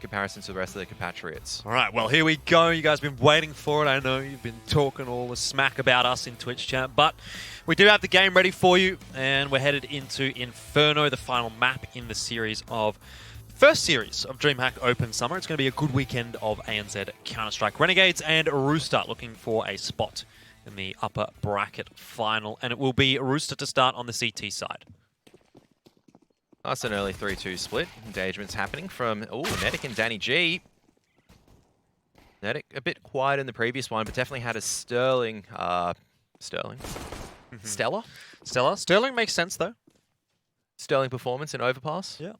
comparison to the rest of the compatriots. All right, well, here we go. You guys have been waiting for it. I know you've been talking all the smack about us in Twitch chat, but we do have the game ready for you, and we're headed into Inferno, the final map in the first series of DreamHack Open Summer. It's going to be a good weekend of ANZ Counter-Strike. Renegades and Rooster looking for a spot in the upper bracket final, and it will be Rooster to start on the CT side. That's an early 3-2 split. Engagements happening from Nedic and Danny G. Nedic a bit quiet in the previous one, but definitely had a sterling. Stellar? Sterling makes sense, though. Sterling performance in Overpass. Yeah.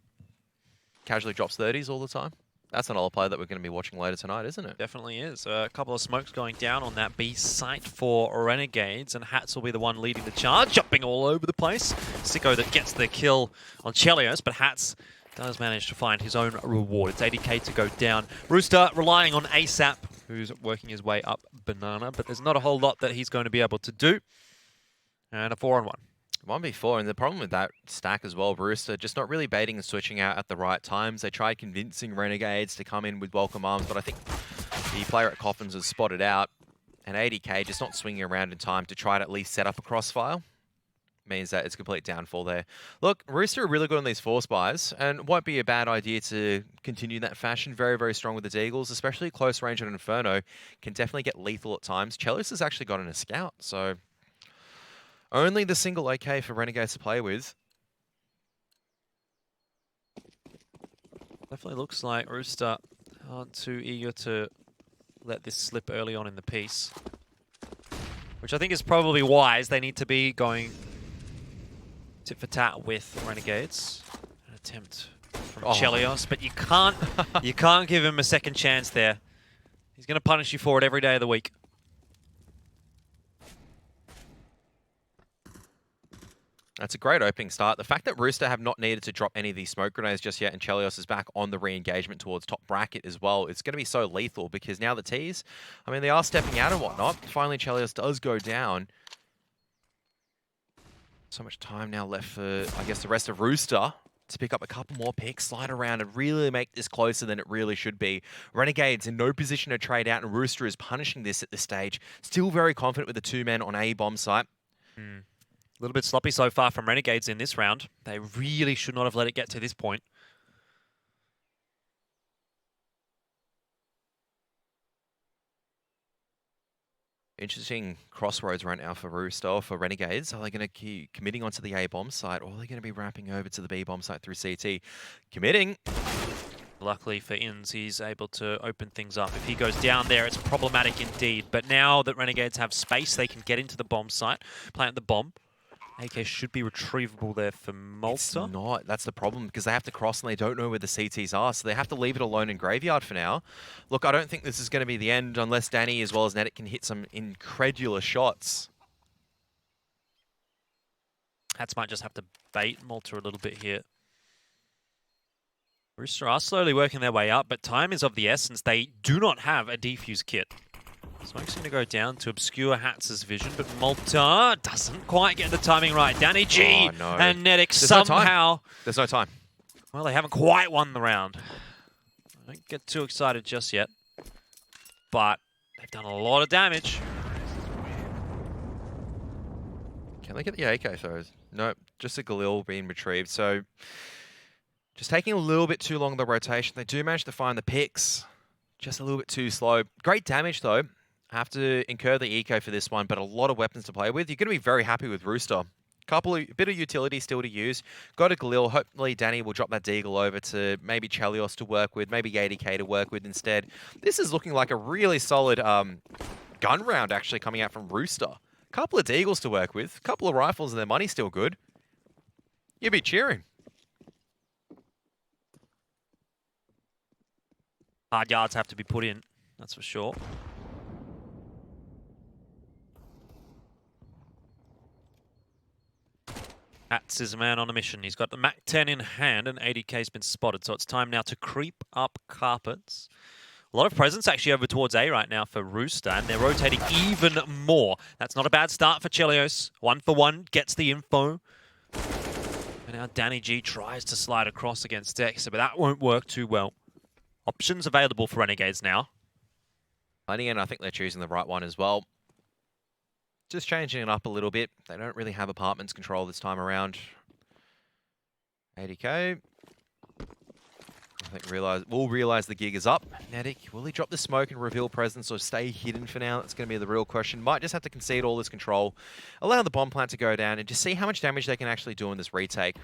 Casually drops 30s all the time. That's another play that we're going to be watching later tonight, isn't it? Definitely is. A couple of smokes going down on that B site for Renegades, and Hats will be the one leading the charge, jumping all over the place. Sicko that gets the kill on Chelios, but Hats does manage to find his own reward. It's 80k to go down. Rooster relying on ASAP, who's working his way up Banana, but there's not a whole lot that he's going to be able to do. And a 4-on-1. 1v4, and the problem with that stack as well, Rooster just not really baiting and switching out at the right times. They tried convincing Renegades to come in with welcome arms, but I think the player at Coffins has spotted out, and 80k just not swinging around in time to try to at least set up a crossfire. Means that it's a complete downfall there. Look, Rooster are really good on these force buys, and won't be a bad idea to continue that fashion. Very, very strong with the Deagles, especially close range on Inferno. Can definitely get lethal at times. Chelios has actually gotten a scout, so only the single AK for Renegades to play with. Definitely looks like Rooster aren't too eager to let this slip early on in the piece, which I think is probably wise. They need to be going tit for tat with Renegades. An attempt from Chelios, but you can't give him a second chance there. He's going to punish you for it every day of the week. That's a great opening start. The fact that Rooster have not needed to drop any of these smoke grenades just yet, and Chelios is back on the re-engagement towards top bracket as well, it's going to be so lethal because now the T's, I mean, they are stepping out and whatnot. Finally, Chelios does go down. So much time now left for, I guess, the rest of Rooster to pick up a couple more picks, slide around, and really make this closer than it really should be. Renegades in no position to trade out, and Rooster is punishing this at this stage. Still very confident with the two men on A bomb site. A little bit sloppy so far from Renegades in this round. They really should not have let it get to this point. Interesting crossroads right now for Rooster, for Renegades. Are they going to keep committing onto the A bomb site, or are they going to be wrapping over to the B bomb site through CT? Committing. Luckily for Inns, he's able to open things up. If he goes down there, it's problematic indeed. But now that Renegades have space, they can get into the bomb site, plant the bomb. AK should be retrievable there for Malta. It's not. That's the problem, because they have to cross and they don't know where the CTs are, so they have to leave it alone in Graveyard for now. Look, I don't think this is going to be the end unless Danny as well as Nedic can hit some incredulous shots. Hats might just have to bait Malta a little bit here. Rooster are slowly working their way up, but time is of the essence. They do not have a defuse kit. Smoke's going to go down to obscure Hats' vision, but Malta doesn't quite get the timing right. Danny G and Nedic somehow... There's no time. Well, they haven't quite won the round. Don't get too excited just yet. But they've done a lot of damage. Can they get the AK though? Nope, just a Galil being retrieved. So just taking a little bit too long in the rotation. They do manage to find the picks. Just a little bit too slow. Great damage though. Have to incur the eco for this one, but a lot of weapons to play with. You're going to be very happy with Rooster. Bit of utility still to use. Got a Galil. Hopefully Danny will drop that Deagle over to maybe Chelios to work with, maybe 80k to work with instead. This is looking like a really solid gun round actually coming out from Rooster. Couple of Deagles to work with, couple of rifles, and their money's still good. You'd be cheering. Hard yards have to be put in, that's for sure. Hats is a man on a mission. He's got the MAC-10 in hand, and 80k's been spotted, so it's time now to creep up carpets. A lot of presence actually over towards A right now for Rooster, and they're rotating even more. That's not a bad start for Chelios. 1 for 1, gets the info. And now Danny G tries to slide across against Dexter, but that won't work too well. Options available for Renegades now. And I think they're choosing the right one as well. Just changing it up a little bit. They don't really have apartments control this time around. 80k. I think we'll realize the gig is up. Nedic, will he drop the smoke and reveal presence or stay hidden for now? That's going to be the real question. Might just have to concede all this control, allow the bomb plant to go down, and just see how much damage they can actually do in this retake.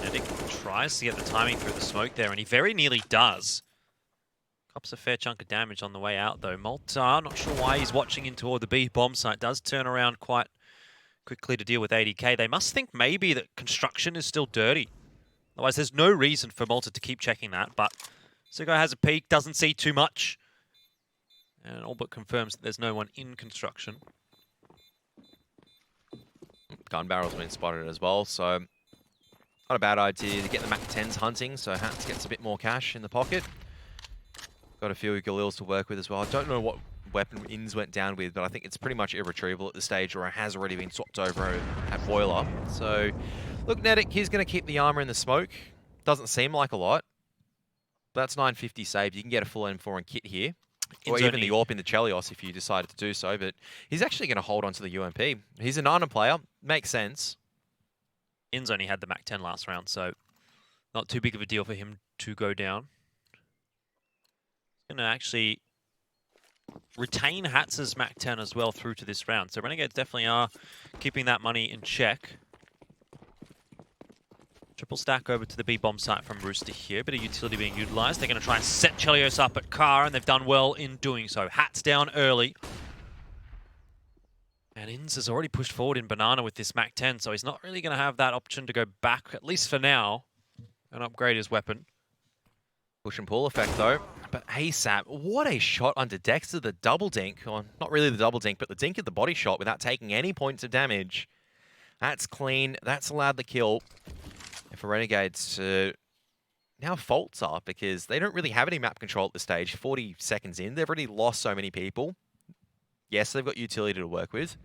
Nedic tries to get the timing through the smoke there, and he very nearly does. Cops a fair chunk of damage on the way out, though. Malta, not sure why he's watching in toward the B bomb site. Does turn around quite quickly to deal with 80k. They must think maybe that construction is still dirty. Otherwise, there's no reason for Malta to keep checking that. But Sicko has a peek, doesn't see too much. And all but confirms that there's no one in construction. Gun barrel's been spotted as well, so not a bad idea to get the Mac-10s hunting, so Hats gets a bit more cash in the pocket. Got a few Galils to work with as well. I don't know what weapon Ins went down with, but I think it's pretty much irretrievable at this stage, or it has already been swapped over at Boiler. So, look, Nedic, he's going to keep the armor in the smoke. Doesn't seem like a lot. That's 950 saved. You can get a full M4 and kit here. Or even the AWP in the Chelios if you decided to do so, but he's actually going to hold on to the UMP. He's a Nana player. Makes sense. Ins only had the Mac-10 last round, so not too big of a deal for him to go down. Going to actually retain Hatz's Mac-10 as well through to this round. So Renegades definitely are keeping that money in check. Triple stack over to the B bomb site from Rooster here. Bit of utility being utilized. They're going to try and set Chelios up at Car, and they've done well in doing so. Hats down early. And Ins has already pushed forward in Banana with this Mac-10, so he's not really going to have that option to go back, at least for now, and upgrade his weapon. Push and pull effect, though. But ASAP, what a shot under Dexter, the double dink. Or not really the double dink, but the dink of the body shot without taking any points of damage. That's clean. That's allowed the kill. And for Renegades to now faults up because they don't really have any map control at this stage. 40 seconds in, they've already lost so many people. Yes, they've got utility to work with.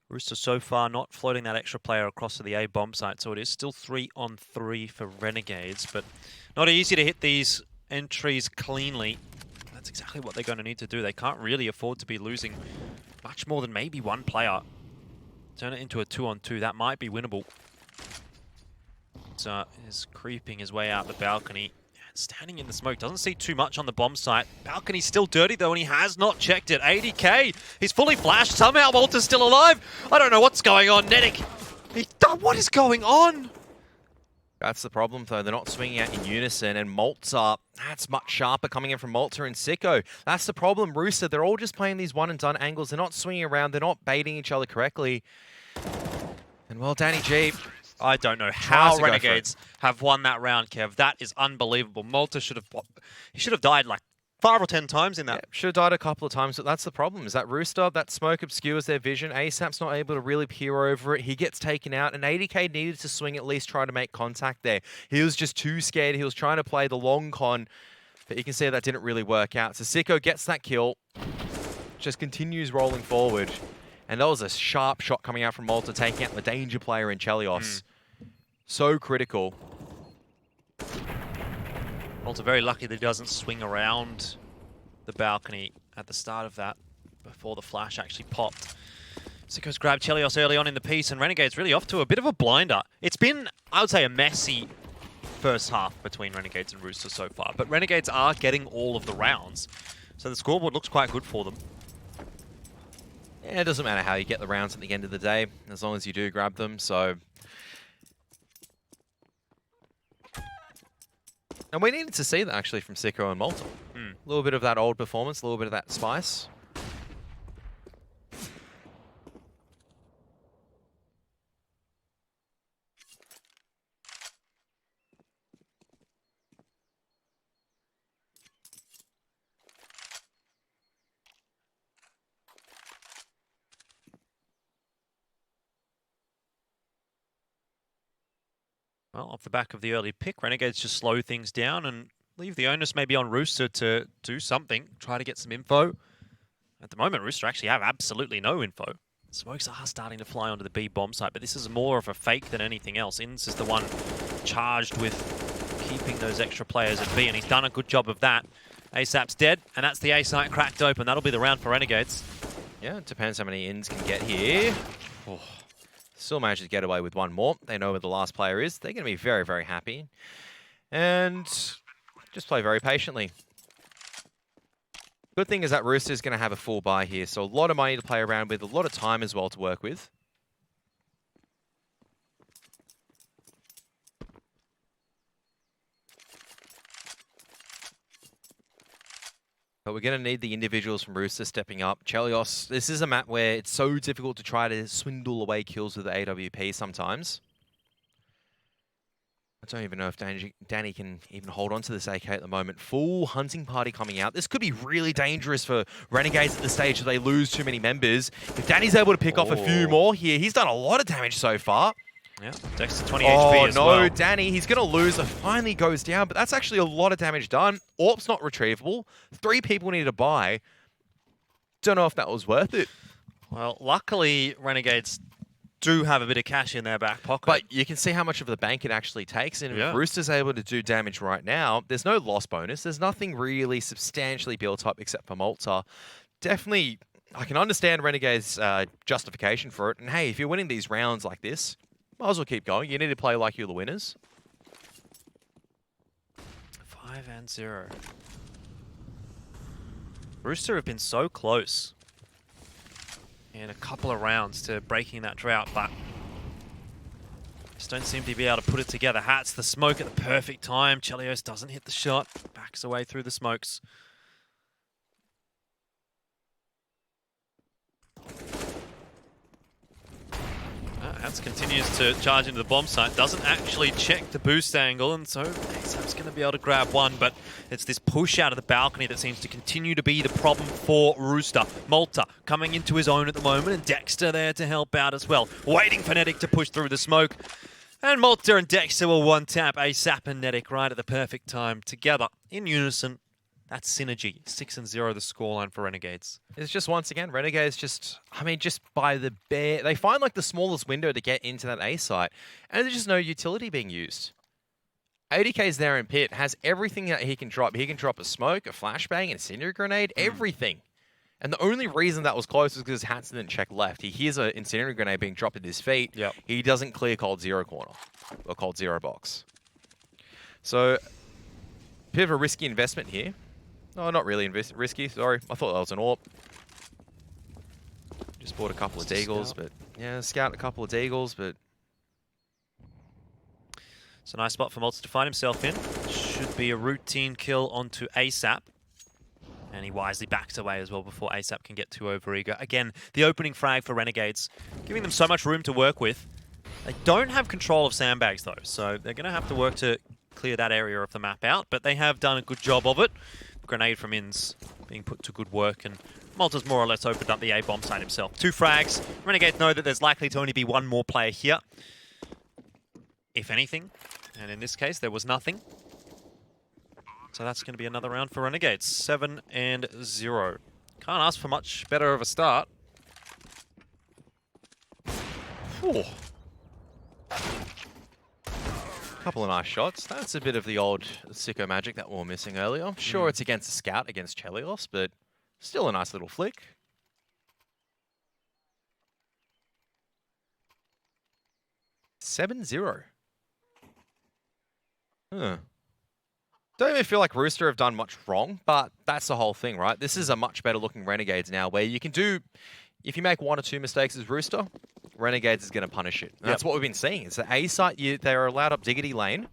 Rooster so far not floating that extra player across to the A bomb site, so it is still 3-on-3 for Renegades, but not easy to hit these entries cleanly. That's exactly what they're going to need to do. They can't really afford to be losing much more than maybe one player. Turn it into a 2-on-2. That might be winnable. So is creeping his way out the balcony. Standing in the smoke, doesn't see too much on the bomb site. Balcony's still dirty though, and he has not checked it. 80k, he's fully flashed. Somehow Walter's still alive. I don't know what's going on. Nedic, what is going on? That's the problem though, they're not swinging out in unison, and Malta, that's much sharper coming in from Malta and Sicko. That's the problem, Rooster, they're all just playing these one and done angles. They're not swinging around, they're not baiting each other correctly. And well, Danny G, I don't know how Renegades have won that round, Kev. That is unbelievable. Malta should have died like 5 or 10 times in that. Yeah, should have died a couple of times, but that's the problem, is that Rooster, that smoke obscures their vision. ASAP's not able to really peer over it. He gets taken out, and 80k needed to swing at least, try to make contact there. He was just too scared. He was trying to play the long con, but you can see that didn't really work out. So Sicko gets that kill, just continues rolling forward. And that was a sharp shot coming out from Malta, taking out the danger player in Chelios. So critical. Malta very lucky that he doesn't swing around the balcony at the start of that before the flash actually popped. Sicko's grabbed Chelios early on in the piece, and Renegade's really off to a bit of a blinder. It's been, I would say, a messy first half between Renegades and Rooster so far, but Renegades are getting all of the rounds, so the scoreboard looks quite good for them. Yeah, it doesn't matter how you get the rounds at the end of the day, as long as you do grab them, so... And we needed to see that, actually, from Sicko and Malta. A little bit of that old performance, a little bit of that spice. Well, off the back of the early pick, Renegades just slow things down and leave the onus maybe on Rooster to do something, try to get some info. At the moment, Rooster actually have absolutely no info. Smokes are starting to fly onto the B bomb site, but this is more of a fake than anything else. Inns is the one charged with keeping those extra players at B, and he's done a good job of that. ASAP's dead, and that's the A site cracked open. That'll be the round for Renegades. Yeah, it depends how many Inns can get here. Oh, still managed to get away with one more. They know where the last player is. They're going to be very, very happy. And just play very patiently. Good thing is that Rooster's going to have a full buy here, so a lot of money to play around with, a lot of time as well to work with. But we're going to need the individuals from Rooster stepping up. Chelios, this is a map where it's so difficult to try to swindle away kills with the AWP sometimes. I don't even know if Danny can even hold on to this AK at the moment. Full hunting party coming out. This could be really dangerous for Renegades at the stage if they lose too many members. If Danny's able to pick off a few more here, he's done a lot of damage so far. Yeah, Dexter 20 HP as well. Oh no, Danny, he's going to lose. It finally goes down, but that's actually a lot of damage done. AWP's not retrievable. 3 people need to buy. Don't know if that was worth it. Well, luckily, Renegades do have a bit of cash in their back pocket. But you can see how much of the bank it actually takes. And if Rooster's able to do damage right now, there's no loss bonus. There's nothing really substantially built up except for Malta. Definitely, I can understand Renegade's justification for it. And hey, if you're winning these rounds like this, might as well keep going. You need to play like you're the winners. 5-0. Rooster have been so close in a couple of rounds to breaking that drought, but just don't seem to be able to put it together. Hats the smoke at the perfect time. Chelios doesn't hit the shot, backs away through the smokes. Hats continues to charge into the bomb site, doesn't actually check the boost angle, and so ASAP's going to be able to grab one, but it's this push out of the balcony that seems to continue to be the problem for Rooster. Malta coming into his own at the moment, and Dexter there to help out as well. Waiting for Netic to push through the smoke, and Malta and Dexter will one-tap ASAP and Netic right at the perfect time together in unison. That's synergy. 6-0 the scoreline for Renegades. It's just, once again, Renegades just, I mean, just by the bare... They find, like, the smallest window to get into that A site, and there's just no utility being used. ADK's there in pit, has everything that he can drop. He can drop a smoke, a flashbang, an incendiary grenade, everything. And the only reason that was close was because Hats didn't check left. He hears an incendiary grenade being dropped at his feet. Yep. He doesn't clear cold zero corner, or cold zero box. So, bit of a risky investment here. No, not really risky, sorry. I thought that was an AWP. Just bought a couple of deagles, but... Yeah, scout a couple of deagles, but... It's a nice spot for Malta to find himself in. Should be a routine kill onto ASAP. And he wisely backs away as well before ASAP can get too overeager. Again, the opening frag for Renegades, giving them so much room to work with. They don't have control of sandbags, though, so they're going to have to work to clear that area of the map out, but they have done a good job of it. Grenade from Inns being put to good work, and Malta's more or less opened up the A bomb site himself. 2 frags. Renegades know that there's likely to only be one more player here, if anything, and in this case there was nothing. So that's going to be another round for Renegades. 7-0. Can't ask for much better of a start. Ooh. Couple of nice shots. That's a bit of the old sicko magic that we were missing earlier. Sure, it's against a scout against Chelios, but still a nice little flick. $7-0. Huh. Don't even feel like Rooster have done much wrong, but that's the whole thing, right? This is a much better looking Renegades now, where you can do, if you make 1 or 2 mistakes as Rooster, Renegades is going to punish it. And that's what we've been seeing. It's the A site, they're allowed up Diggity lane.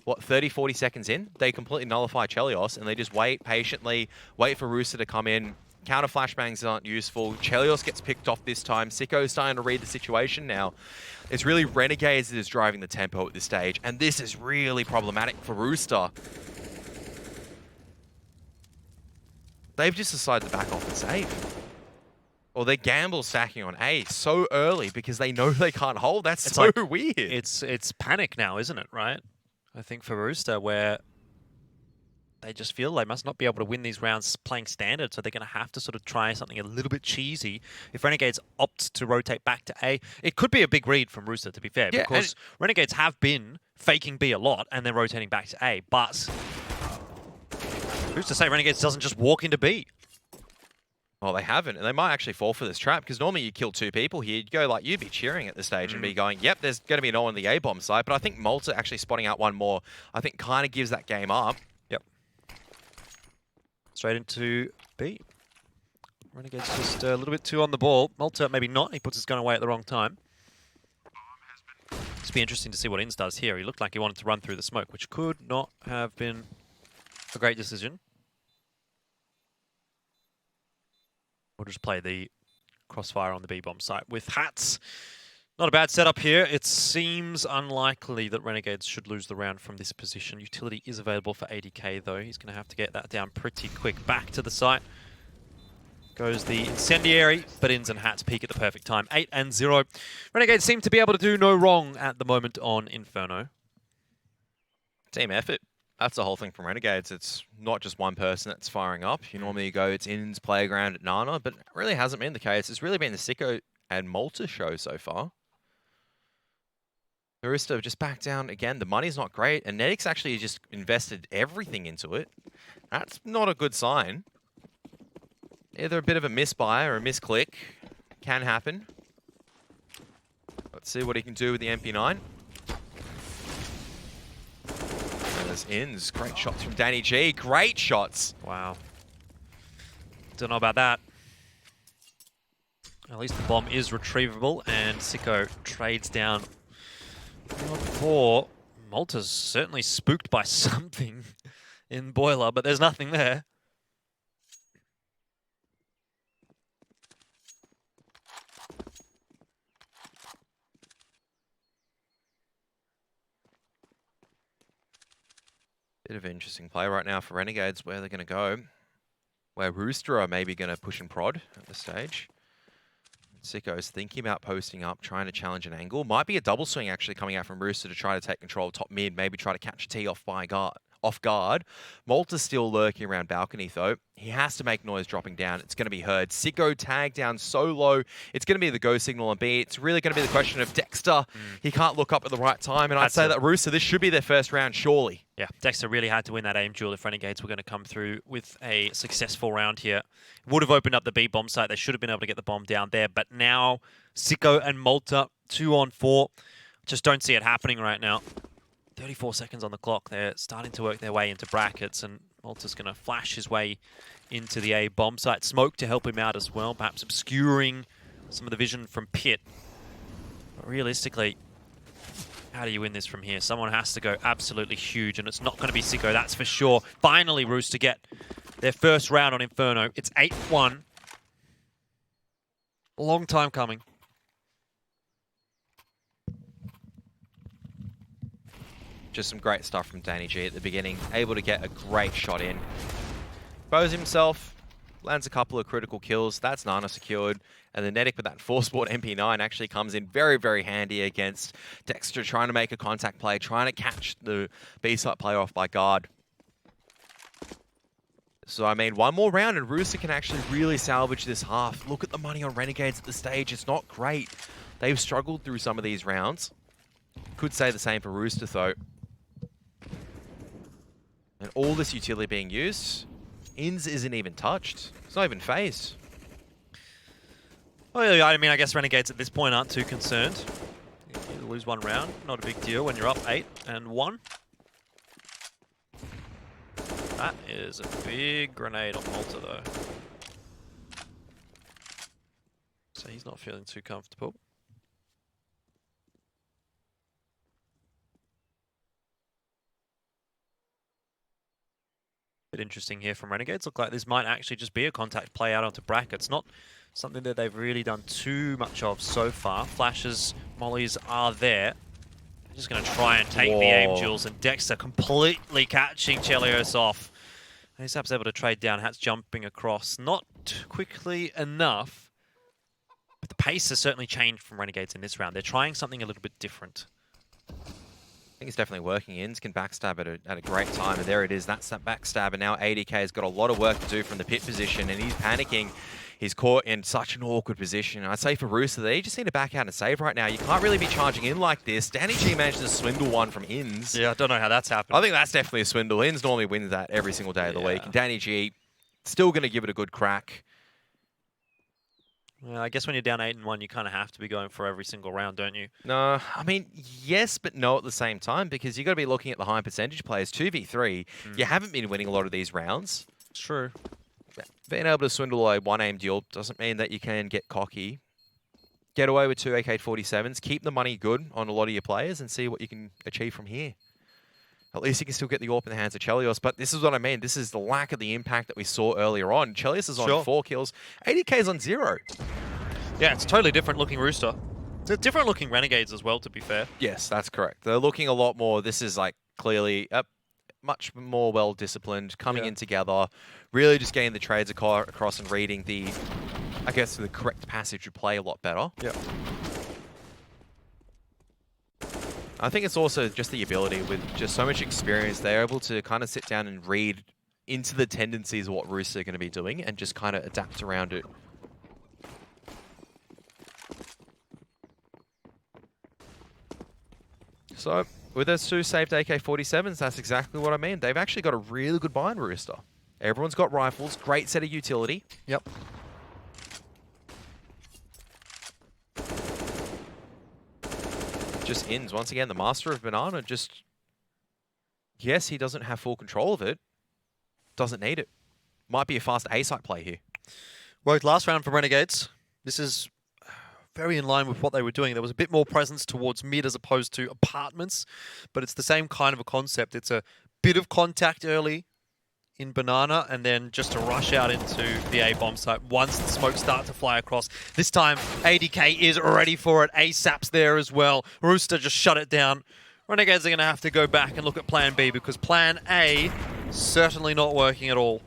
What, 30, 40 seconds in? They completely nullify Chelios, and they just wait patiently, wait for Rooster to come in. Counter flashbangs aren't useful. Chelios gets picked off this time. Sicko's starting to read the situation now. It's really Renegades that is driving the tempo at this stage, and this is really problematic for Rooster. They've just decided to back off and save. Or they gamble stacking on A so early because they know they can't hold. That's It's so like, weird. It's panic now, isn't it, right? I think for Rooster, where they just feel they must not be able to win these rounds playing standard, so they're going to have to sort of try something a little bit cheesy. If Renegades opt to rotate back to A, it could be a big read from Rooster, to be fair, Yeah, because Renegades have been faking B a lot and then rotating back to A, but who's to say Renegades doesn't just walk into B? Well, they haven't, and they might actually fall for this trap, because normally you kill 2 people here, you'd go like, you'd be cheering at this stage and be going, yep, there's going to be no one on the A-bomb side, but I think Malta actually spotting out one more, I think kind of gives that game up. Yep. Straight into B. Renegades just a little bit too on the ball. Malta maybe not, he puts his gun away at the wrong time. It's be interesting to see what Inns does here. He looked like he wanted to run through the smoke, which could not have been a great decision. We'll just play the crossfire on the B-bomb site with hats. Not a bad setup here. It seems unlikely that Renegades should lose the round from this position. Utility is available for ADK though. He's going to have to get that down pretty quick. Back to the site goes the incendiary, but Inns and hats peak at the perfect time. 8-0. Renegades seem to be able to do no wrong at the moment on Inferno. Team effort. That's the whole thing from Renegades. It's not just one person that's firing up. You normally go, it's Inns, Playground at Nana, but it really hasn't been the case. It's really been the Sicko and Malta show so far. Rooster just back down again. The money's not great, and Netix actually just invested everything into it. That's not a good sign. Either a bit of a misbuy or a misclick can happen. Let's see what he can do with the MP9. There's Inns. Great shots from Danny G. Great shots. Wow. Don't know about that. At least the bomb is retrievable, and Sicko trades down. Not poor. Malta's certainly spooked by something in Boiler, but there's nothing there. Bit of an interesting play right now for Renegades, where they're going to go. Where Rooster are maybe going to push and prod at this stage. Sicko's thinking about posting up, trying to challenge an angle. Might be a double swing actually coming out from Rooster to try to take control of top mid, maybe try to catch a T off guard. Malta's still lurking around balcony though. He has to make noise dropping down. It's going to be heard. Sicko tagged down so low. It's going to be the go signal on B. It's really going to be the question of Dexter. He can't look up at the right time. And I'd say that Rooster, this should be their first round, surely. Yeah, Dexter really had to win that aim duel if Renegades were going to come through with a successful round here. Would have opened up the B bomb site. They should have been able to get the bomb down there. But now, Sicko and Malta, 2-on-4. Just don't see it happening right now. 34 seconds on the clock. They're starting to work their way into brackets, and Malta's going to flash his way into the A bomb site. Smoke to help him out as well, perhaps obscuring some of the vision from Pit. But realistically, how do you win this from here? Someone has to go absolutely huge, and it's not going to be Sicko, that's for sure. Finally, Rooster get their first round on Inferno. It's 8-1. A long time coming. Just some great stuff from Danny G at the beginning. Able to get a great shot in. Bows himself, lands a couple of critical kills. That's Nana secured. And the Nedic with that four-sport MP9 actually comes in very, very handy against Dexter, trying to make a contact play, trying to catch the B-side player off by guard. So, I mean, one more round and Rooster can actually really salvage this half. Look at the money on Renegades at the stage. It's not great. They've struggled through some of these rounds. Could say the same for Rooster, though. And all this utility being used, Inns isn't even touched. It's not even phased. Well, yeah, I mean, I guess Renegades at this point aren't too concerned. You lose one round, not a big deal when you're up 8-1. That is a big grenade on Malta, though. So he's not feeling too comfortable. Bit interesting here from Renegades. Look like this might actually just be a contact play out onto brackets. Not something that they've really done too much of so far. Flashes, mollies are there. They're just going to try and take the aim duels, and Dexter completely catching Chelios off. And he's perhaps able to trade down. Hats jumping across. Not quickly enough. But the pace has certainly changed from Renegades in this round. They're trying something a little bit different. I think it's definitely working. Inns can backstab at a great time, and there it is. That's that backstab, and now ADK has got a lot of work to do from the pit position, and he's panicking. He's caught in such an awkward position. I'd say for Rooster, they just need to back out and save right now. You can't really be charging in like this. Danny G managed to swindle one from Inns. Yeah, I don't know how that's happened. I think that's definitely a swindle. Inns normally wins that every single day of the week. And Danny G still going to give it a good crack. Well, I guess when you're down 8-1, you kind of have to be going for every single round, don't you? No, I mean, yes, but no at the same time, because you've got to be looking at the high percentage players. 2v3, you haven't been winning a lot of these rounds. It's true. Being able to swindle a one-aim duel doesn't mean that you can get cocky. Get away with 2 AK-47s, keep the money good on a lot of your players, and see what you can achieve from here. At least you can still get the AWP in the hands of Chelios, but this is what I mean. This is the lack of the impact that we saw earlier on. Chelios is on 4 kills, 80k is on 0. Yeah, it's totally different looking Rooster. It's a different looking Renegades as well, to be fair. Yes, that's correct. They're looking a lot more, this is like clearly much more well-disciplined, coming in together, really just getting the trades across and reading the, I guess, the correct passage of play a lot better. Yeah. I think it's also just the ability with just so much experience, they're able to kind of sit down and read into the tendencies of what Rooster are going to be doing and just kind of adapt around it. So, with those 2 saved AK-47s, that's exactly what I mean. They've actually got a really good buy in Rooster. Everyone's got rifles, great set of utility. Yep. Just Inns. Once again, the master of Banana just... Yes, he doesn't have full control of it. Doesn't need it. Might be a fast A-site play here. Worked last round for Renegades. This is very in line with what they were doing. There was a bit more presence towards mid as opposed to apartments, but it's the same kind of a concept. It's a bit of contact early in Banana, and then just to rush out into the A-bomb site once the smoke starts to fly across. This time, ADK is ready for it. ASAP's there as well. Rooster just shut it down. Renegades are going to have to go back and look at Plan B, because Plan A certainly not working at all.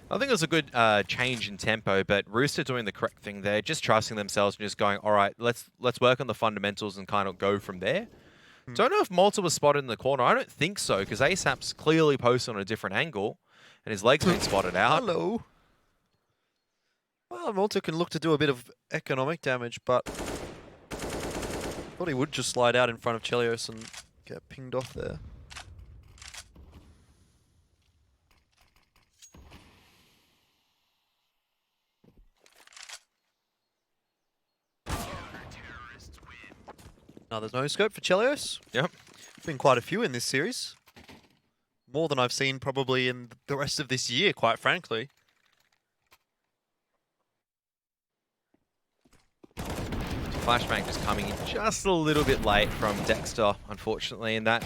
I think it was a good change in tempo, but Rooster doing the correct thing there, just trusting themselves and just going, all right, let's work on the fundamentals and kind of go from there. Don't know if Malta was spotted in the corner. I don't think so, because ASAP's clearly posted on a different angle. And his leg's been spotted out. Hello. Well, Malta can look to do a bit of economic damage, but thought he would just slide out in front of Chelios and get pinged off there. Now there's no scope for Chelios. Yep. Been quite a few in this series. More than I've seen probably in the rest of this year, quite frankly. Flashbang just coming in just a little bit late from Dexter, unfortunately, and that,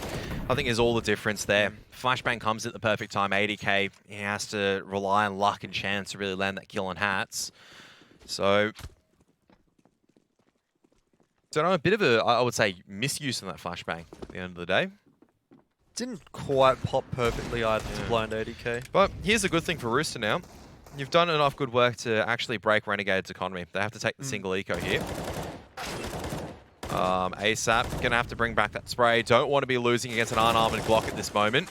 I think, is all the difference there. Flashbang comes at the perfect time. ADK, he has to rely on luck and chance to really land that kill on Hats. So, don't know, a bit of a, I would say, misuse on that Flashbang at the end of the day. Didn't quite pop perfectly either to blind ADK. But here's a good thing for Rooster now. You've done enough good work to actually break Renegade's economy. They have to take the single eco here. ASAP, going to have to bring back that spray. Don't want to be losing against an unarmored Glock at this moment.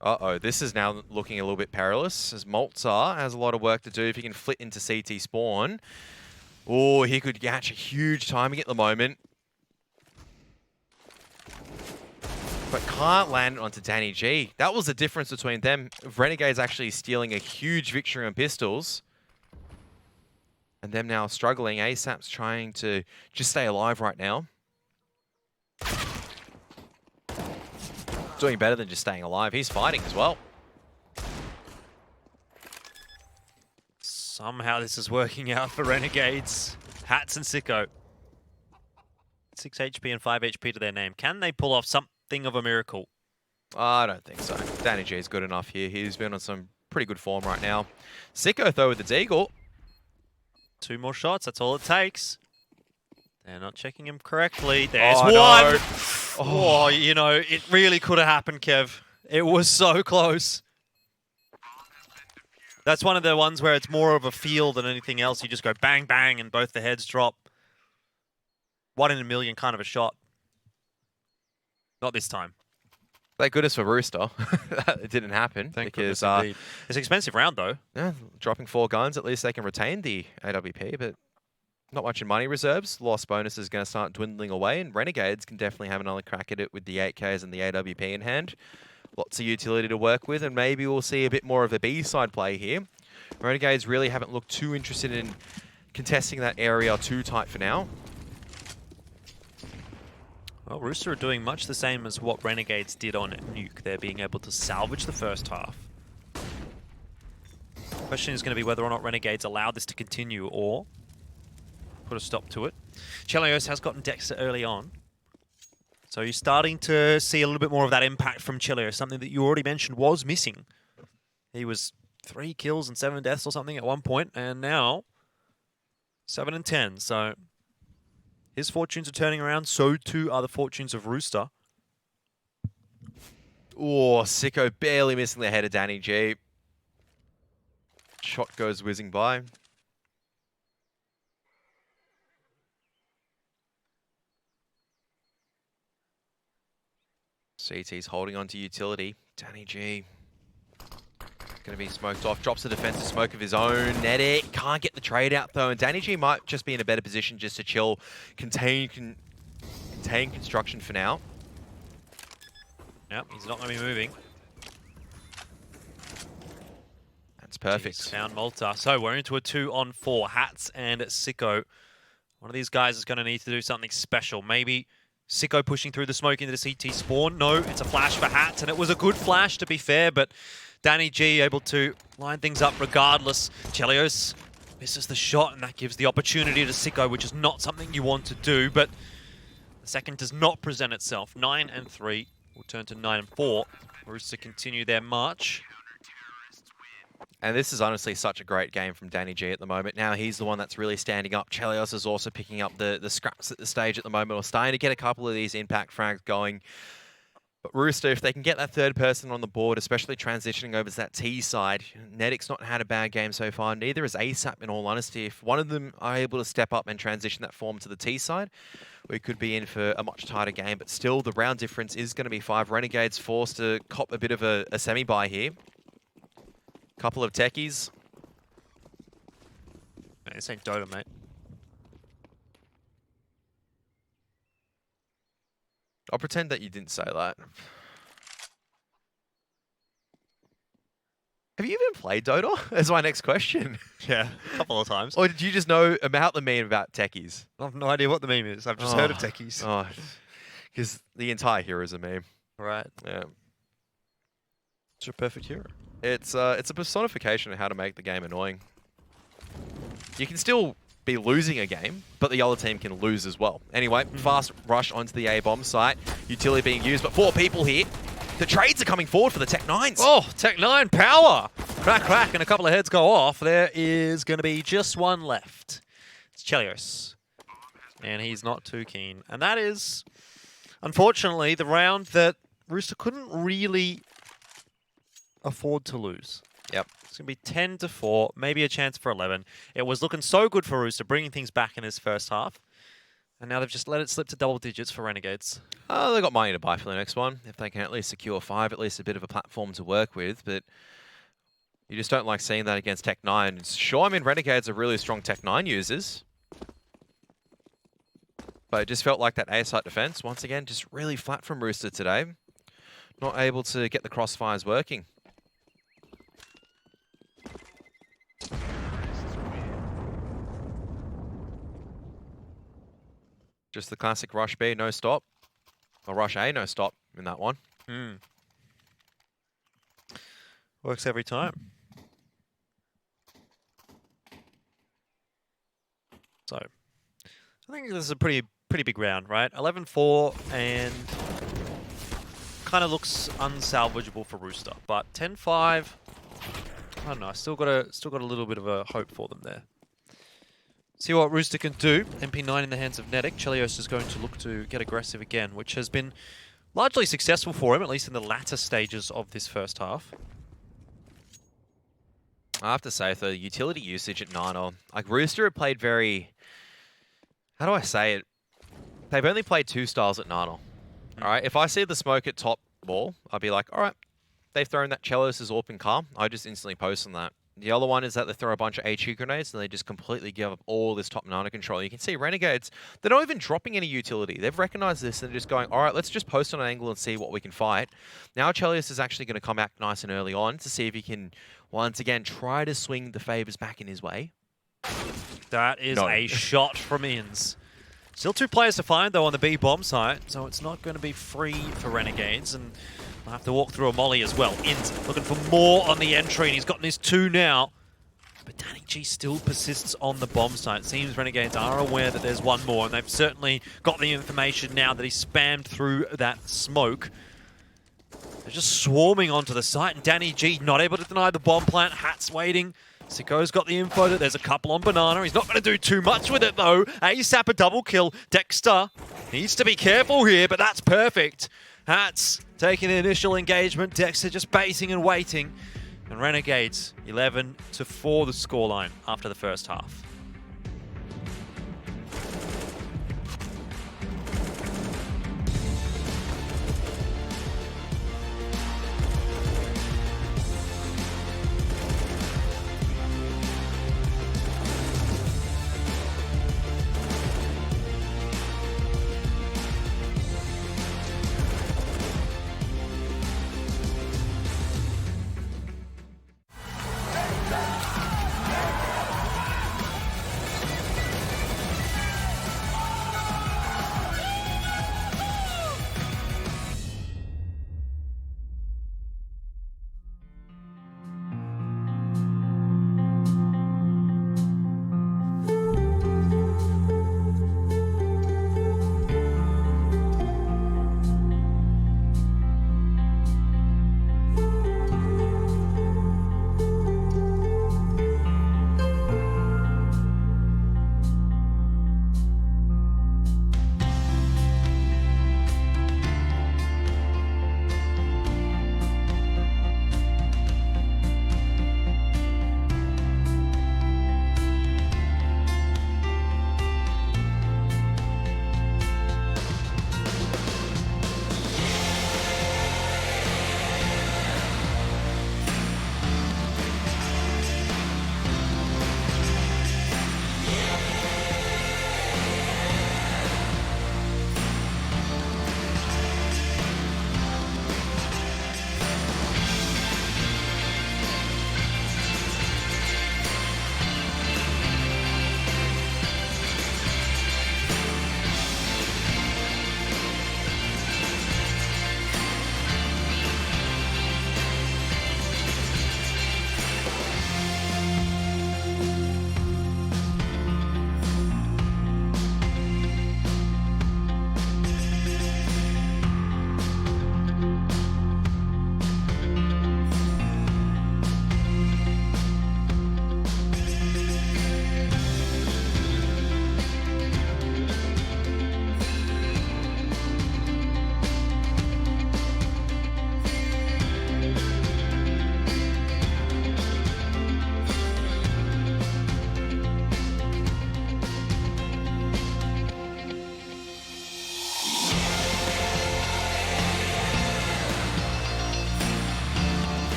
Uh-oh, this is now looking a little bit perilous, as Malta has a lot of work to do if he can flit into CT spawn. Oh, he could catch a huge timing at the moment. But can't land it onto Danny G. That was the difference between them. Renegades actually stealing a huge victory on pistols. And them now struggling. ASAP's trying to just stay alive right now. Doing better than just staying alive. He's fighting as well. Somehow this is working out for Renegades. Hats and Sicko. 6 HP and 5 HP to their name. Can they pull off something of a miracle? I don't think so. Danny G is good enough here. He's been on some pretty good form right now. Sicko, though, with the Deagle. 2 more shots, that's all it takes. They're not checking him correctly. There's one! No. Oh, you know, it really could have happened, Kev. It was so close. That's one of the ones where it's more of a feel than anything else. You just go bang, bang, and both the heads drop. 1 in a million kind of a shot. Not this time. Thank goodness for Rooster. It didn't happen. Thank because goodness indeed. It's an expensive round, though. yeah, dropping 4 guns, at least they can retain the AWP, but not much in money reserves. Lost bonus is going to start dwindling away, and Renegades can definitely have another crack at it with the 8Ks and the AWP in hand. Lots of utility to work with, and maybe we'll see a bit more of a B-side play here. Renegades really haven't looked too interested in contesting that area too tight for now. Well, Rooster are doing much the same as what Renegades did on Nuke. They're being able to salvage the first half. The question is going to be whether or not Renegades allow this to continue or put a stop to it. Chelios has gotten Dexter early on. So you're starting to see a little bit more of that impact from Chelios, something that you already mentioned was missing. He was 3 kills and 7 deaths or something at one point, and now 7 and 10. So his fortunes are turning around, so too are the fortunes of Rooster. Oh, Sicko barely missing the head of Danny G. Shot goes whizzing by. CT's holding on to utility. Danny G. Going to be smoked off. Drops the defensive smoke of his own. Nedic can't get the trade out though. And Danny G might just be in a better position just to chill. Contain construction for now. Yep, he's not going to be moving. That's perfect. Jeez, found Malta. So we're into a 2-on-4. Hats and Sicko. One of these guys is going to need to do something special. Maybe Sicko pushing through the smoke into the CT spawn. No, it's a flash for Hats, and it was a good flash to be fair, but Danny G able to line things up regardless. Chelios misses the shot, and that gives the opportunity to Sicko, which is not something you want to do, but the second does not present itself. 9 and 3 will turn to 9 and 4. Rooster continue their march. And this is honestly such a great game from Danny G at the moment. Now he's the one that's really standing up. Chelios is also picking up the scraps at the stage at the moment. We're starting to get a couple of these impact frags going. But Rooster, if they can get that third person on the board, especially transitioning over to that T side, Nedic's not had a bad game so far. Neither is ASAP, in all honesty. If one of them are able to step up and transition that form to the T side, we could be in for a much tighter game. But still, the round difference is going to be 5. Renegades forced to cop a bit of a semi-buy here. Couple of techies. Man, this ain't Dota, mate. I'll pretend that you didn't say that. Have you even played Dota? That's my next question. Yeah, a couple of times. Or did you just know about the meme about techies? I have no idea what the meme is. I've just heard of techies. Oh, because the entire hero is a meme. Right. Yeah. It's your perfect hero. It's a personification of how to make the game annoying. You can still be losing a game, but the other team can lose as well. Anyway, fast rush onto the A-bomb site. Utility being used, but 4 people here. The trades are coming forward for the Tech-9s. Oh, Tech-9 power! Crack, crack, and a couple of heads go off. There is going to be just one left. It's Chelios. And he's not too keen. And that is, unfortunately, the round that Rooster couldn't really afford to lose. Yep. It's going to be 10 to 4, maybe a chance for 11. It was looking so good for Rooster, bringing things back in his first half. And now they've just let it slip to double digits for Renegades. Oh, they've got money to buy for the next one. If they can at least secure 5, at least a bit of a platform to work with. But you just don't like seeing that against Tech-9. Sure, I mean, Renegades are really strong Tech-9 users. But it just felt like that A-site defense, once again, just really flat from Rooster today. Not able to get the crossfires working. Just the classic rush B, no stop. Or rush A, no stop in that one. Works every time. So, I think this is a pretty big round, right? 11-4 and kind of looks unsalvageable for Rooster, but 10-5. I don't know. Still got a little bit of a hope for them there. See what Rooster can do. MP9 in the hands of Nedic. Chelios is going to look to get aggressive again, which has been largely successful for him, at least in the latter stages of this first half. I have to say, the utility usage at Nano, like Rooster had played very, how do I say it? They've only played 2 styles at Nano. All right, if I see the smoke at top wall, I'll be like, all right, they've thrown that Chalice as AWP and Calm. I just instantly post on that. The other one is that they throw a bunch of HE grenades and they just completely give up all this top Nano control. You can see Renegades, they're not even dropping any utility. They've recognized this and they're just going, all right, let's just post on an angle and see what we can fight. Now Chalice is actually going to come back nice and early on to see if he can, once again, try to swing the favors back in his way. That is a shot from Inns. Still 2 players to find, though, on the B bomb site, so it's not going to be free for Renegades, and we'll have to walk through a molly as well. Inns looking for more on the entry, and he's gotten his 2 now. But Danny G still persists on the bomb site. It seems Renegades are aware that there's one more, and they've certainly got the information now that he spammed through that smoke. They're just swarming onto the site, and Danny G not able to deny the bomb plant. Hat's waiting. Siko's got the info that there's a couple on Banana. He's not going to do too much with it, though. ASAP a double kill. Dexter needs to be careful here, but that's perfect. Hats taking the initial engagement. Dexter just basing and waiting. And Renegades, 11-4 the scoreline after the first half.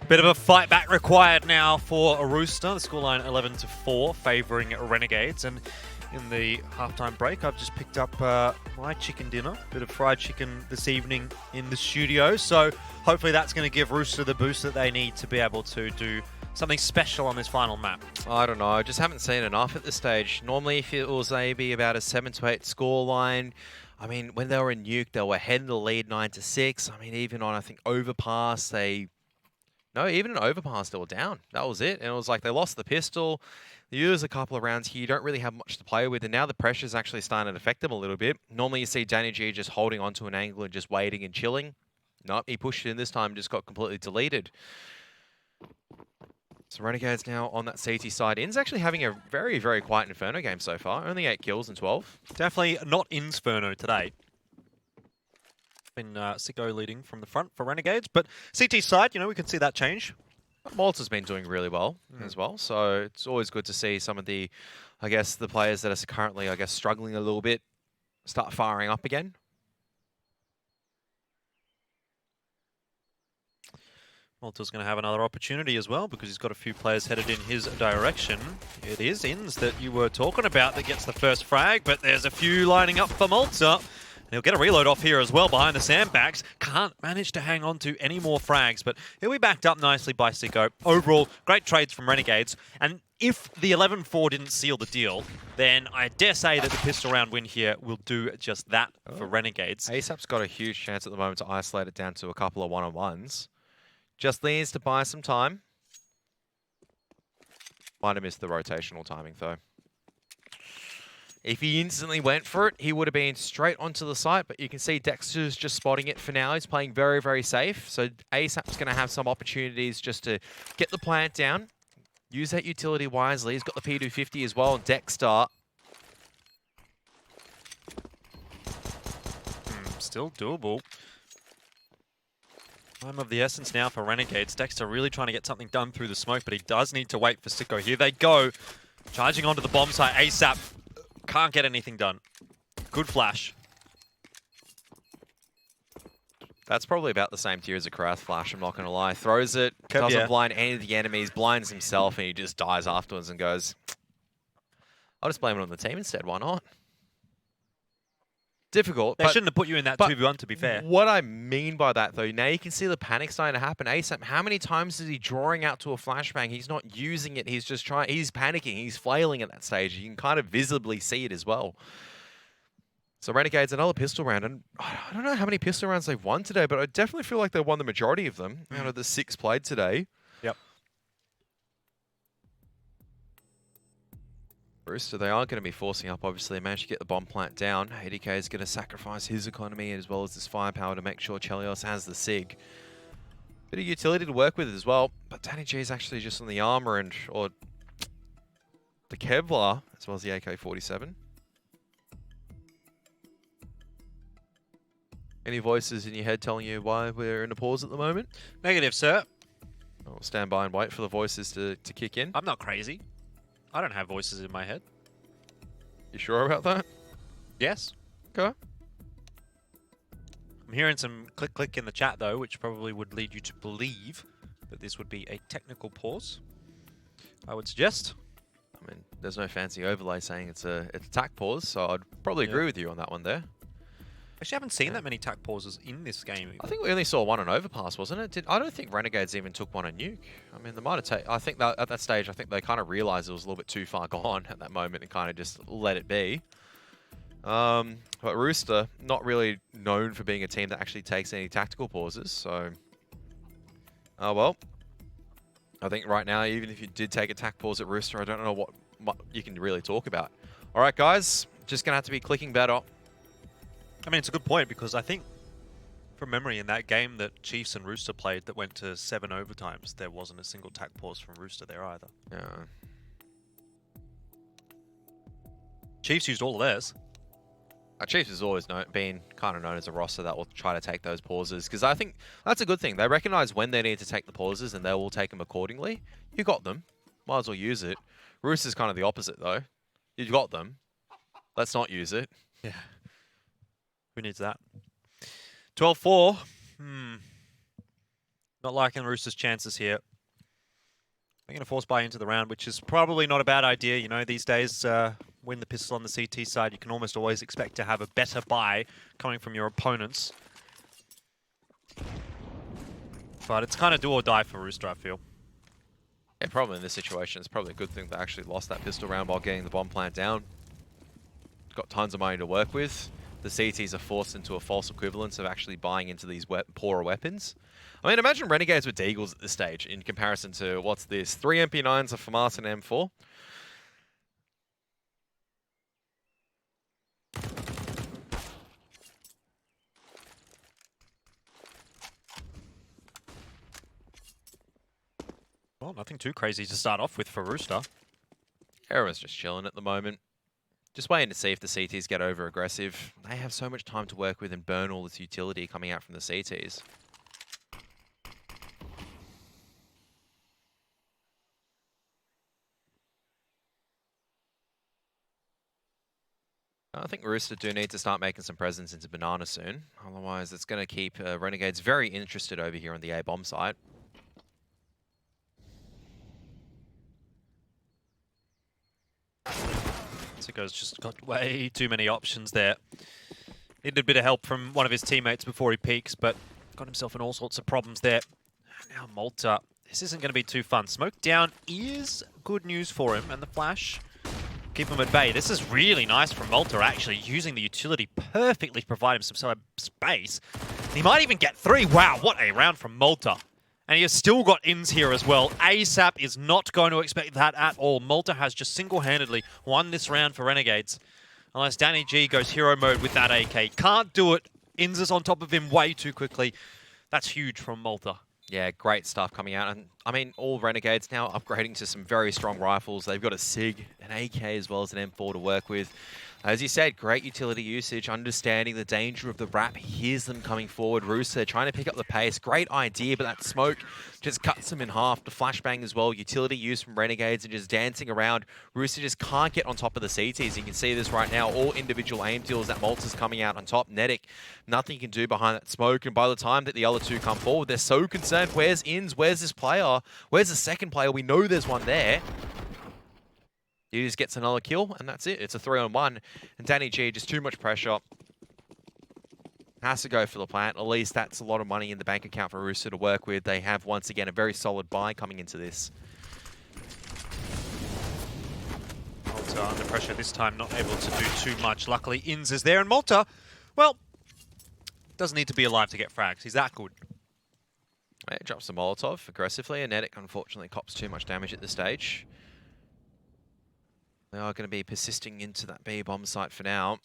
Bit of a fight back required now for a Rooster. The scoreline 11-4, favouring Renegades. And in the halftime break, I've just picked up my chicken dinner. Bit of fried chicken this evening in the studio. So hopefully that's going to give Rooster the boost that they need to be able to do something special on this final map. I don't know. I just haven't seen enough at this stage. Normally, if it was maybe about a 7-8 scoreline, I mean, when they were in Nuke, they were ahead in the lead 9-6. I mean, even on, I think, Overpass, No, even in Overpass, they were down. That was it. And it was like they lost the pistol. They used a couple of rounds here. You don't really have much to play with. And now the pressure's actually starting to affect them a little bit. Normally, you see Danny G just holding onto an angle and just waiting and chilling. Nope, he pushed it in this time and just got completely deleted. So Renegades now on that CT side. In's actually having a very, very quiet Inferno game so far. Only 8 kills and 12. Definitely not Inferno today. Been Sicko leading from the front for Renegades, but CT side, you know, we can see that change. Malta's been doing really well as well, so it's always good to see some of the, I guess, the players that are currently, I guess, struggling a little bit start firing up again. Malta's going to have another opportunity as well because he's got a few players headed in his direction. It is Inns that you were talking about that gets the first frag, but there's a few lining up for Malta. He'll get a reload off here as well behind the sandbags. Can't manage to hang on to any more frags, but he'll be backed up nicely by Sicko. Overall, great trades from Renegades. And if the 11-4 didn't seal the deal, then I dare say that the pistol round win here will do just that for Renegades. ASAP's got a huge chance at the moment to isolate it down to a couple of one-on-ones. Just needs to buy some time. Might have missed the rotational timing, though. If he instantly went for it, he would have been straight onto the site, but you can see Dexter's just spotting it for now. He's playing very, very safe. So ASAP's going to have some opportunities just to get the plant down, use that utility wisely. He's got the P250 as well, and Dexter. Still doable. Time of the essence now for Renegades. Dexter really trying to get something done through the smoke, but he does need to wait for Sicko. Here they go. Charging onto the bomb site ASAP. Can't get anything done. Good flash. That's probably about the same tier as a Kraus flash, I'm not going to lie. Throws it, doesn't blind any of the enemies, blinds himself, and he just dies afterwards and goes, I'll just blame it on the team instead, why not? Difficult. They shouldn't have put you in that 2v1, to be fair. What I mean by that, though, now you can see the panic starting to happen. ASAP, how many times is he drawing out to a flashbang? He's not using it. He's just trying. He's panicking. He's flailing at that stage. You can kind of visibly see it as well. So Renegades, another pistol round. And I don't know how many pistol rounds they've won today, but I definitely feel like they won the majority of them out of the 6 played today. Yep. Rooster, they are going to be forcing up. Obviously, they managed to get the bomb plant down. ADK is going to sacrifice his economy as well as his firepower to make sure Chelios has the SIG. Bit of utility to work with as well. But Danny G is actually just on the armor or the Kevlar as well as the AK-47. Any voices in your head telling you why we're in a pause at the moment? Negative, sir. I'll stand by and wait for the voices to kick in. I'm not crazy. I don't have voices in my head. You sure about that? Yes. Okay. I'm hearing some click in the chat, though, which probably would lead you to believe that this would be a technical pause. I would suggest. I mean, there's no fancy overlay saying it's a tack pause, so I'd probably agree with you on that one there. Actually, I haven't seen that many tack pauses in this game. I think we only saw one on Overpass, wasn't it? I don't think Renegades even took one on Nuke. I mean, they might have taken... I think that at that stage, I think they kind of realized it was a little bit too far gone at that moment and kind of just let it be. But Rooster, not really known for being a team that actually takes any tactical pauses, so... Oh, well. I think right now, even if you did take a tack pause at Rooster, I don't know what you can really talk about. All right, guys. Just going to have to be clicking better. I mean, it's a good point because I think, from memory, in that game that Chiefs and Rooster played that went to 7 overtimes, there wasn't a single tack pause from Rooster there either. Yeah. Chiefs used all of theirs. Chiefs has always been kind of known as a roster that will try to take those pauses because I think that's a good thing. They recognize when they need to take the pauses and they will take them accordingly. You got them. Might as well use it. Rooster's kind of the opposite, though. You've got them. Let's not use it. Yeah. Who needs that? 12-4. Not liking Rooster's chances here. They're going to force buy into the round, which is probably not a bad idea. You know, these days, win the pistol on the CT side, you can almost always expect to have a better buy coming from your opponents. But it's kind of do or die for Rooster, I feel. Yeah, probably in this situation, it's probably a good thing they actually lost that pistol round while getting the bomb plant down. Got tons of money to work with. The CTs are forced into a false equivalence of actually buying into these poorer weapons. I mean, imagine Renegades with Deagles at this stage in comparison to, what's this, 3 MP9s, a FAMAS, and M4? Well, nothing too crazy to start off with for Rooster. Everyone's just chilling at the moment. Just waiting to see if the CTs get over aggressive. They have so much time to work with and burn all this utility coming out from the CTs. I think Rooster do need to start making some presence into Banana soon. Otherwise, it's going to keep Renegades very interested over here on the A-bomb site. Sicko's just got way too many options there. Needed a bit of help from one of his teammates before he peaks, but got himself in all sorts of problems there. Now Malta. This isn't going to be too fun. Smoke down is good news for him, and the flash keep him at bay. This is really nice from Malta, actually using the utility perfectly to provide him some space. He might even get 3. Wow, what a round from Malta. And he has still got ins here as well. ASAP is not going to expect that at all. Malta has just single-handedly won this round for Renegades. Unless Danny G goes hero mode with that AK. Can't do it. Ins is on top of him way too quickly. That's huge from Malta. Yeah, great stuff coming out. And I mean, all Renegades now upgrading to some very strong rifles. They've got a SIG, an AK, as well as an M4 to work with. As you said, great utility usage, understanding the danger of the wrap. He hears them coming forward. Rooster trying to pick up the pace. Great idea, but that smoke just cuts him in half. The flashbang as well. Utility use from Renegades and just dancing around. Rooster just can't get on top of the CTs. You can see this right now. All individual aim deals that Malta's coming out on top. Nedic, nothing you can do behind that smoke. And by the time that the other two come forward, they're so concerned. Where's Ins? Where's this player? Where's the second player? We know there's one there. He just gets another kill, and that's it. It's a 3-on-1. And Danny G, just too much pressure. Has to go for the plant. At least that's a lot of money in the bank account for Rooster to work with. They have, once again, a very solid buy coming into this. Malta under pressure this time, not able to do too much. Luckily, Ins is there, and Malta, well, doesn't need to be alive to get frags. He's that good. Right, drops the Molotov aggressively, and Nedic, unfortunately, cops too much damage at this stage. They are going to be persisting into that B bomb site for now.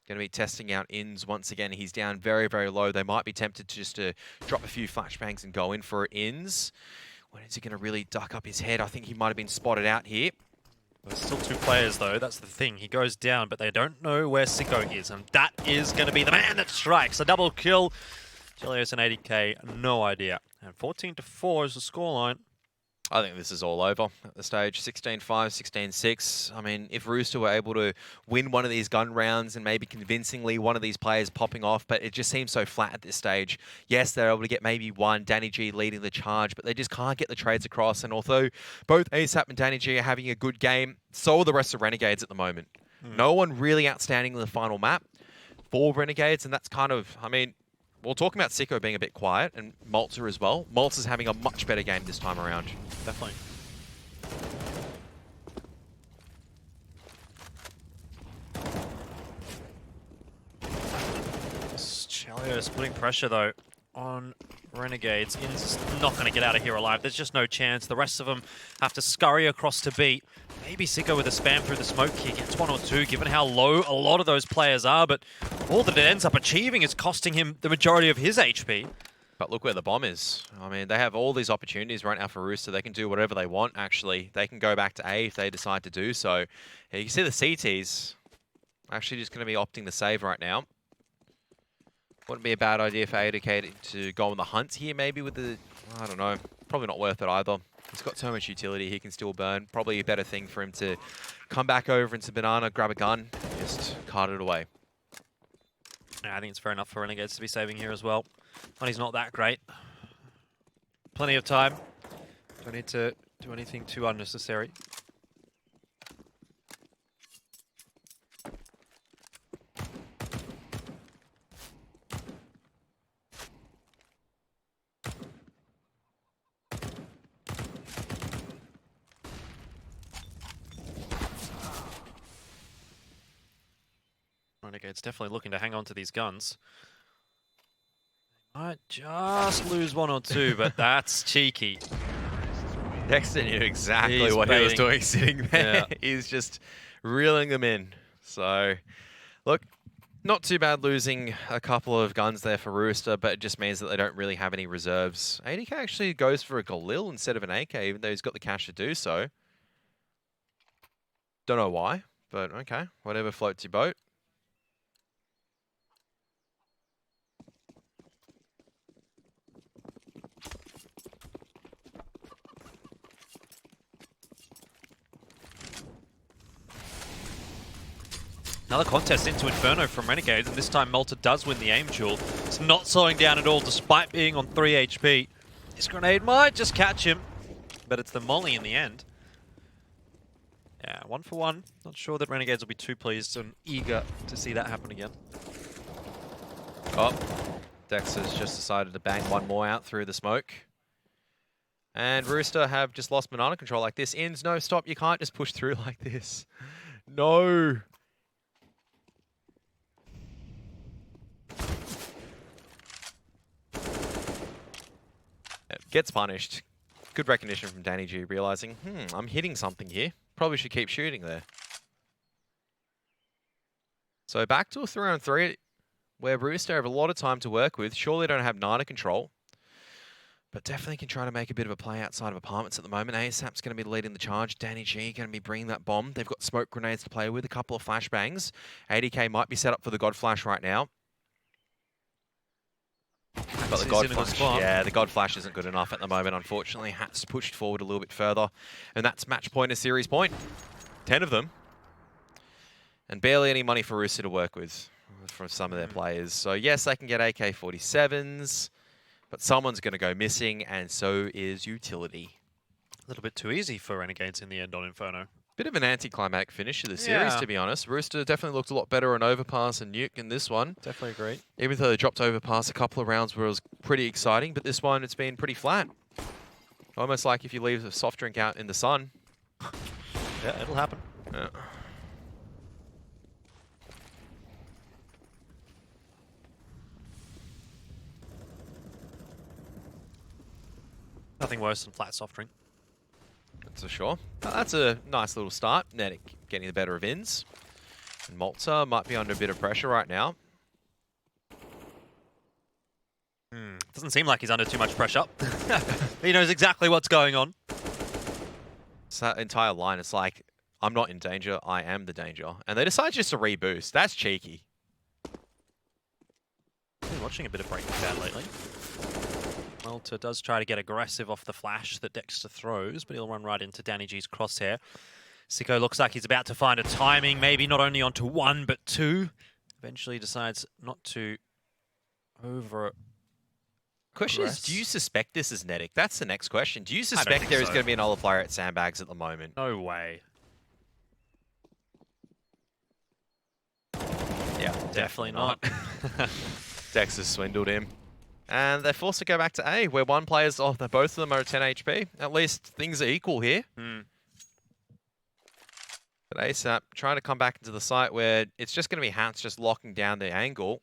Going to be testing out Ins once again. He's down very, very low. They might be tempted to just drop a few flashbangs and go in for Ins. When is he going to really duck up his head? I think he might have been spotted out here. There's still 2 players, though. That's the thing. He goes down, but they don't know where Sicko is. And that is going to be the man that strikes. A double kill. Chelios and 80k, no idea. And 14-4 is the scoreline. I think this is all over at the stage. 16-5, 16-6. I mean, if Rooster were able to win one of these gun rounds and maybe convincingly one of these players popping off, but it just seems so flat at this stage. Yes, they're able to get maybe one, Danny G leading the charge, but they just can't get the trades across. And although both ASAP and Danny G are having a good game, so are the rest of Renegades at the moment. No one really outstanding in the final map for Renegades, and that's kind of, I mean, we're talking about Sicko being a bit quiet, and Malta as well. Malta's having a much better game this time around. Definitely. Chelios putting pressure, though, on Renegades. In's not going to get out of here alive. There's just no chance. The rest of them have to scurry across to beat. Maybe Sicko with a spam through the smoke here gets 1 or 2, given how low a lot of those players are, but all that it ends up achieving is costing him the majority of his HP. But look where the bomb is. I mean, they have all these opportunities right now for Rooster. They can do whatever they want, actually. They can go back to A if they decide to do so. Yeah, you can see the CTs actually just going to be opting to save right now. Wouldn't be a bad idea for ADK to go on the hunt here, maybe with the... I don't know. Probably not worth it either. He's got so much utility he can still burn. Probably a better thing for him to come back over into Banana, grab a gun, just cart it away. Yeah, I think it's fair enough for Renegades to be saving here as well. Money's not that great. Plenty of time. Don't need to do anything too unnecessary. Renegades definitely looking to hang on to these guns. Might just lose one or two, but that's cheeky. Dexter knew exactly He's what he was baiting. doing sitting there. Yeah. He's just reeling them in. So, look, not too bad losing a couple of guns there for Rooster, but it just means that they don't really have any reserves. ADK actually goes for a Galil instead of an AK, even though he's got the cash to do so. Don't know why, but okay. Whatever floats your boat. Another contest into Inferno from Renegades, and this time Malta does win the aim duel. It's not slowing down at all, despite being on 3 HP. This grenade might just catch him, but it's the molly in the end. Yeah, 1 for 1. Not sure that Renegades will be too pleased and eager to see that happen again. Oh, Dexter's just decided to bang one more out through the smoke. And Rooster have just lost banana control like this. Ins, no, stop. You can't just push through like this. No. Gets punished. Good recognition from Danny G, realizing, I'm hitting something here. Probably should keep shooting there. So back to a 3-on-3 where Rooster have a lot of time to work with. Surely don't have Nana control, but definitely can try to make a bit of a play outside of apartments at the moment. ASAP's going to be leading the charge. Danny G going to be bringing that bomb. They've got smoke grenades to play with, a couple of flashbangs. ADK might be set up for the God Flash right now. But the God Flash, yeah, the God Flash isn't good enough at the moment, unfortunately. Hat's pushed forward a little bit further, and that's match point, a series point. 10 of them. And barely any money for Rooster to work with from some of their players. So yes, they can get AK-47s, but someone's going to go missing, and so is utility. A little bit too easy for Renegades in the end on Inferno. Bit of an anticlimactic finish of the series, to be honest. Rooster definitely looked a lot better on Overpass and Nuke in this one. Definitely agree. Even though they dropped Overpass a couple of rounds where it was pretty exciting, but this one, it's been pretty flat. Almost like if you leave a soft drink out in the sun. Yeah, it'll happen. Yeah. Nothing worse than flat soft drink. That's for sure. That's a nice little start. Netic getting the better of Ins. And Malta might be under a bit of pressure right now. Doesn't seem like he's under too much pressure. He knows exactly what's going on. It's that entire line. It's like, I'm not in danger, I am the danger. And they decide just to reboost. That's cheeky. Been watching a bit of Breaking Bad lately. Malta does try to get aggressive off the flash that Dexter throws, but he'll run right into Danny G's crosshair. Sicko looks like he's about to find a timing, maybe not only onto 1, but 2. Eventually decides not to over... Question is, do you suspect this is Netic? That's the next question. Do you don't suspect think there is so. going to be another player at Sandbags at the moment? No way. Yeah, Definitely not. Dexter swindled him. And they're forced to go back to A, where one player's off. Both of them are at 10 HP. At least things are equal here. But ASAP trying to come back into the site where it's just going to be Hats just locking down the angle.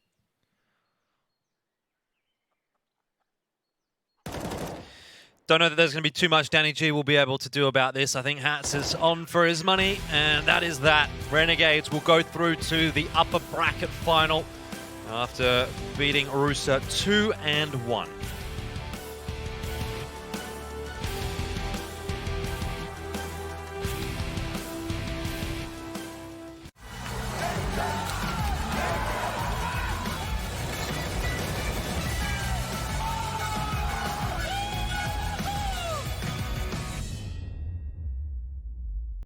Don't know that there's going to be too much Danny G will be able to do about this. I think Hats is on for his money, and that is that. Renegades will go through to the upper bracket final after beating Rooster 2-1.